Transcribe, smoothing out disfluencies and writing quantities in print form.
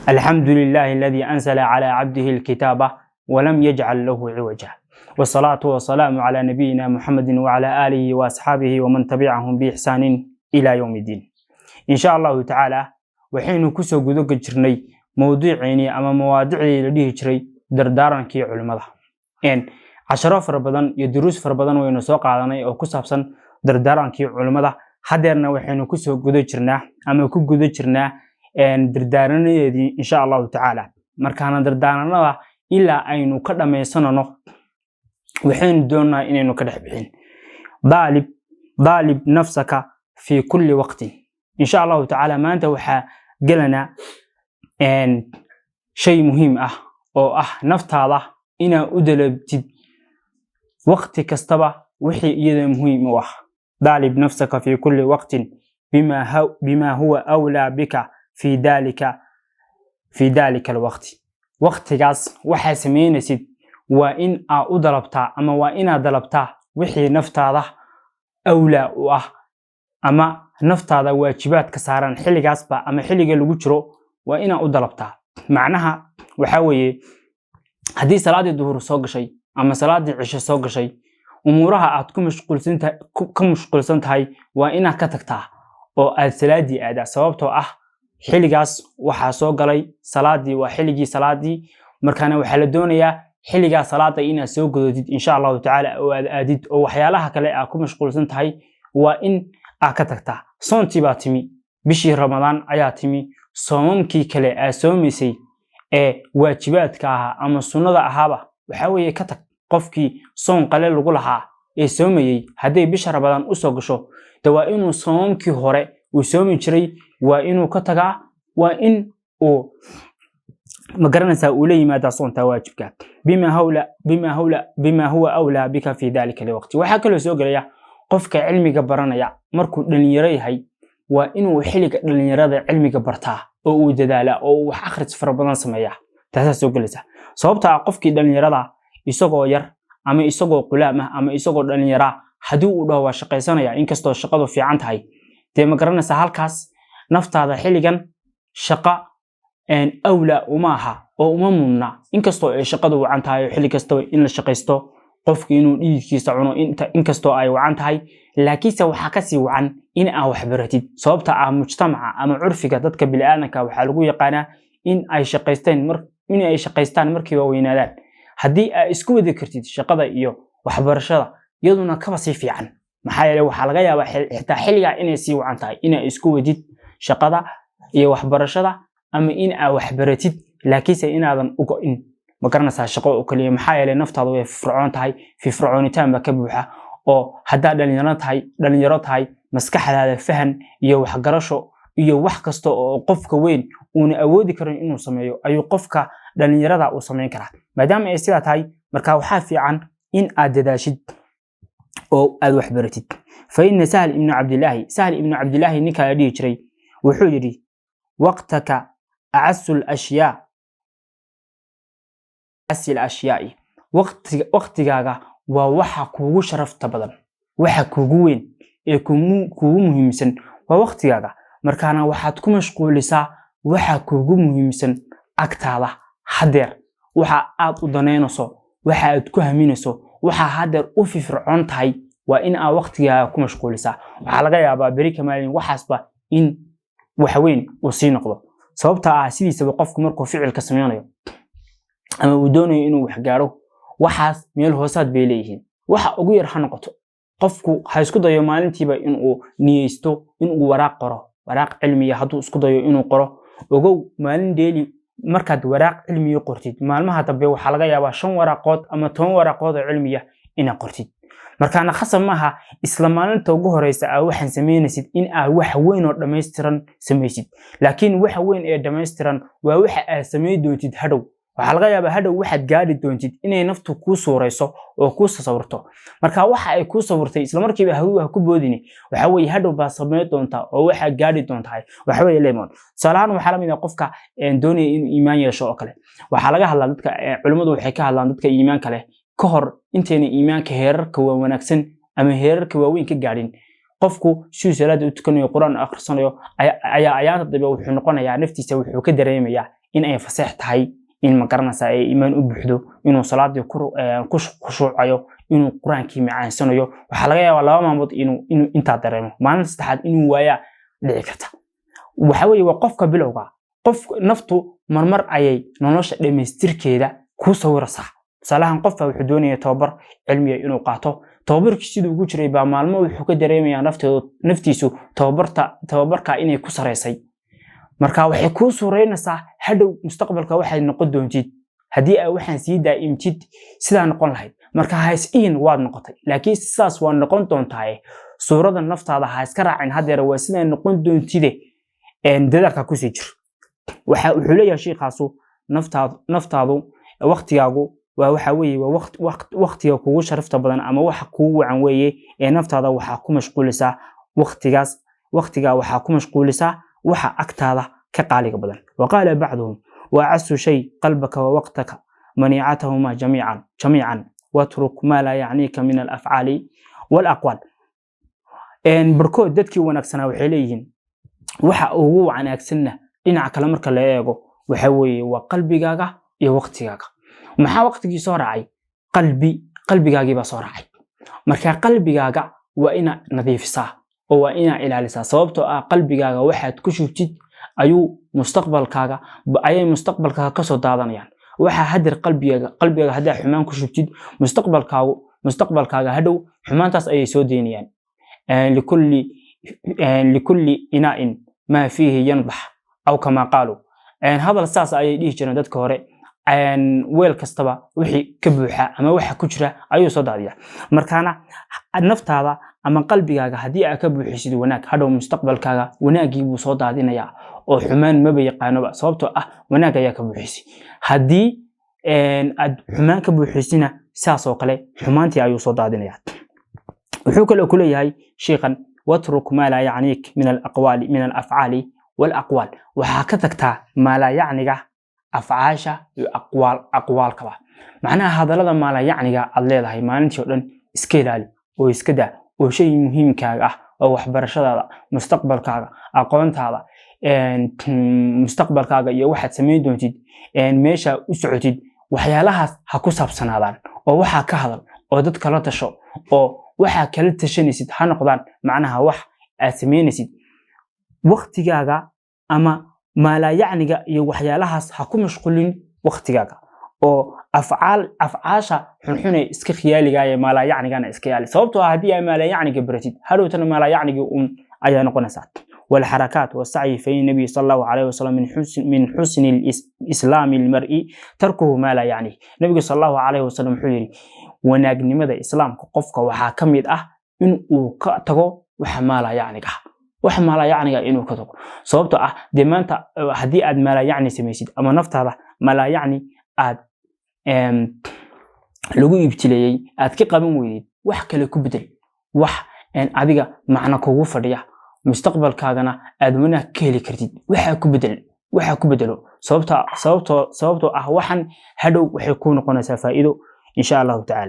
الحمد لله الذي أنزل على عبده الكتاب ولم يجعل له عوجا، والصلاة والسلام على نبينا محمد وعلى آله وأصحابه ومن تبعهم بإحسان إلى يوم الدين. إن شاء الله تعالى وحين كسو قدوك جرني موضوعيني أما مواضيعي لديه جري درداران كي علماء إن عشرة فربضان يدروس فربضان وينسوق على أو كسابسا درداران كي علماء حدرنا وحين كسو قدوك جرنا أما كو قدوك جرنا dardaaranaydi insha Allah ta'ala markaana dardaaranada ila aynu ka dhameysano waxaan doonaa inaynu ka dhaxbixin dalib nafsaka fi kulli waqti insha Allah ta'ala maanta waxa galana shay muhiim ah oo ah naftaada ina u dalabtid waqti kastaba wixii iyada muhiim u ah dalib nafsaka fi kulli waqtin bima huwa awla bika في ذلك الوقت وقتigaas waxa sameynaysid waa in aad u dalabtaa ama waa inaad dalabtaa wixii naftaada awla u ah ama naftaada waajibaad ka saaran xiligaasba ama xiliga lagu jiro waa inaad u dalabtaa macnaha waxa weeye hadii salaadii duhur soo gashay ama salaadii cisho soo gashay umuraha aad ku mashquulsan tahay waa inaad ka tagtaa oo aad salaadii aada sababtoo ah xiligaas waxa soo galay salaadii waa xiligii salaadii markaana waxa la doonayaa xiliga salaada inaad soo gododid insha Allah ta'ala oo aad aadid oo waxyaalaha kale aad ku mashquulsan tahay waa in aad ka tagtaa soontii baa timi bishii Ramadaan ayaa timi soomkii kale aad soomisay ee waajibaadka ah ama sunnada ahaba waxa weeye ka tag qofkii soon qale lagu lahaa ee soomayay haday bisha Ramadaan u soo gasho waa inuu soomkii hore uu soomi jiray waa inuu ka tagaa waa in uu magaranaysa uu leeyimaada soonta waajibka bima huwa awla bika fi dhalika alwaqt waxa kale soo galaya qofka cilmiga baranaya markuu dhalinyaro yahay waa inuu xiliga dhalinyarada cilmiga bartaa oo uu dadaala oo wax akhris farabadan sameeya taas soo galaysa sababta qofkii dhalinyarada isagoo yar ama isagoo qulaam ah ama isagoo dhalinyaro hadii uu dhaw shaqaysanaya inkastoo shaqadu fiican tahay de ma garanaysa halkaas naftaada xiligan shaqa awla uma aha oo uma mudna inkastoo ay shaqadu wacan tahay xilli kasta in la shaqaysto qofku inuu dhiigkiisa cuno inkastoo ay wacan tahay laakiinse waxa ka sii wacan in aad wax baratid sababta ah mujtamaca ama curfiga dadka bilaadanka waxa lagu yaqaanaa in ay shaqaystaan markii waa weynaadaan hadii aad isku wadi kartid shaqada iyo waxbarashada iyaduna ka sii fiican maxaa yeelay waxa laga yaabaa xitaa xilliga inay sii wacan tahay in ay isku wadid shaqada iyo waxbarashada ama in aad wax baratid laakiinse inaadan u go'in ma garanaysaa shaqo oo kaliya maxaa yeelay naftaadu way fircoon tahay fircoonitaan ba ka buuxa oo hadaa dhalinyaro tahay maskaxdaada fahan iyo wax garasho iyo wax kasto oo qofka weyn uu awoodi karo inuu sameeyo ayuu qofka dhalinyarada uu sameyn karaa maadaama ay sida tahay marka waxa fiican in aad dadaashid oo aad wax baratid فإن سهل ابن عبد الله ninka dhigi jiray wuxuu yiri waqtaka a'asul ashya'i waqtigaaga waa waxa kuugu sharafta badan waxa kuugu weyn ee kuugu muhiimsan waa waqtigaaga markaana waxaad ku mashquulisaa waxa kuugu muhiimsan agtaada hadeer waxa aad u daneynayso waxa aad ku haminayso waxa hadeer u fircoon tahay waa in aad waqtiga ku mashquulisaa waxa laga yaabaa bari kamaalin waxaasba in wax weyn uu sii noqdo sababta ah sidiisaba qofku markuu ficilka sameeyo ama uu doonayo inuu wax gaaro waxaas meel hoosaad bay leeyihiin waxa ugu yar ha noqoto qofku ha isku dayo maalintiiba in uu niyeysto in uu waraaq cilmiya haduu isku dayo inuu qoro ogow maalin deeli markaad waraaq cilmiya qortid maalmaha dambe waxa laga yaabaa 5 waraaqood ama 10 waraaqood oo cilmiya inaad qortid markaana khasab maaha isla maalinta ugu horeysa aad waxan sameynaysid in aad wax weyn oo dhameystiran sameysid laakiin wax weyn ee dhameystiran waa waxa aad sameey doontid hadhow waxa laga yaabaa hadhow waxaad gaari doontid inay naftu ku suureyso oo ku sawirto marka waxa ay ku sawirtay isla markiiba hawo ku boodini waxa weey hadhow baa sameey doonta oo waxa gaari doontaa waxa weey lemon salahan waxa la mid ah qofka doonaya in iimaan yeesho oo kale waxa laga hadlaa dadka culimadu waxay ka hadlaan dadka iimaan kale ka hor inteena iimaanka heerarka wanaagsan ama heerarka waaweyn ka gaarin qofku si salaad u tukanayo quraan akhrisanayo ayaa ayaanta dambe wuxuu noqonayaa naftiisa wuxuu ka dareemayaa in ay fasax tahay in ma garanaysaa ay iimaan u buuxdo inuu salaadii ku khushuucayo inuu quraankii macaansanayo waxa laga yaabaa 2 maalmood inuu inta dareemo maalinta saddexaad inuu waaya dhici karta waxa weeye waa qofka bilowga qof naftu marmar ayay nolosha dhameystirkeeda ku sawiraysaa salahan qofka wuxuu doonayaa tababar cilmiga inuu qaato tababarkii sidoo ugu jiray baa maalmo wuxuu ka dareemayaa naftiisu tababarka inay ku sareysay marka waxay ku suureynaysaa hadhow mustaqbalka waxay noqon doontid hadii ay waxaan sii daa'imtid sida noqon lahayd marka hayseen waad noqotay laakiin sidaas waa noqon doontaa suurada naftaada ha iska raacin hadeer waa sida noqon doontide dadaalka ku sii jir waxa uu leeyahay sheekaasu naftaadu waqtigaagu waxa weeye waqtiga kugu sharafta badan ama waxa kugu wacan weeye naftaada waxa ku mashquulisaa waqtiga waxa ku mashquulisaa waxa agtaada ka qaaliga badan waqala ba'dhum wa'asu shay qalbaka wa waqtaka mani'atahuma jami'an watruk ma la ya'nika min al-af'ali wal aqwal barkood dadkii wanaagsanaa waxay leeyihiin waxa ugu wanaagsanna dhinaca kale marka la eego waxa weeye waa qalbigaaga iyo waqtigaaga maxaa waqtigii soo raacay qalbigaagii baa soo raacay marka qalbigaaga waa ina nadiifisaa oo waa ina ilaalisaa sababtoo ah qalbigaaga waxaad ku shubtid ayuu mustaqbalkaaga ka soo daadanayaan waxa hadir qalbigaaga hadaa xumaan ku shubtid mustaqbalkaaga hadhow xumaantaas ayay soo deynayaan likulli ina'in ma fihi yanbax aw kama qalu hadal saas ayay dhihi jireen dadka hore weel kastaba wixii ka buuxa ama waxa ku jira ayuu soo daadiyaa markaana naftaada ama qalbigaaga hadii aad ka buuxisid wanaag hadhow mustaqbalkaaga wanaagii buu soo daadinayaa oo xumaan ma yaqaanoba sababtoo ah wanaag ayaa ka buuxisay hadii aad xumaan ka buuxisina saas oo kale xumaantii ayuu soo daadinayaa wuxuu kale ku leeyahay sheekhan watruk ma la ya'nik min al-af'ali wal aqwal waxa ka tagtaa ma la ya'niga afcaasha iyo aqwaalkaba macnaha hadalada ma la ya'niga aad leedahay maalintii oo dhan iska ilaali oo iska daa oo shay muhiimkaaga ah oo waxbarashadaada mustaqbalkaaga aqoontaada mustaqbalkaaga iyo waxaad sameyn doontid meesha u socotid waxyaalahaas ha ku saabsanaadaan oo waxa ka hadal oo dad kala tasho oo waxa kala tashanaysid ha noqdaan macnaha wax aad sameynaysid waqtigaaga ama ما لا يعنيga iyo waxyaalahaas ha ku mashquulin waqtigaaga oo afcaasha xunxun iska khiyaaliga ma la yacnigana iska yaali sababtoo ah hadii ay ma la yacniga baratid hadhowtana ma la yacniga ayaa noqonaysaa wal harakat wa sa'i fi nabi sallallahu alayhi wasallam min husn al-islam al-mar'i tarkuhu ma la ya'ni nabiga sallallahu alayhi wasallam wuxuu yiri wanaagnimada islaamka qofka waxa kamid ah in uu ka tago waxa ma la yacniga wax ma la yacniga inuu ka tago sababtoo ah deemaanta hadii aad ma la yacni sameeysid ama naftaada ma la yacni aad lagu ibtileeyay aad ka qaban weydid wax kale ku bedel wax adiga macna kugu fadhiya mustaqbalkaagana aad wanaag ka heli kartid waxa ku bedelo sababtoo ah waxan hadhow waxay ku noqonaysaa faa'iido insha Allah ta'ala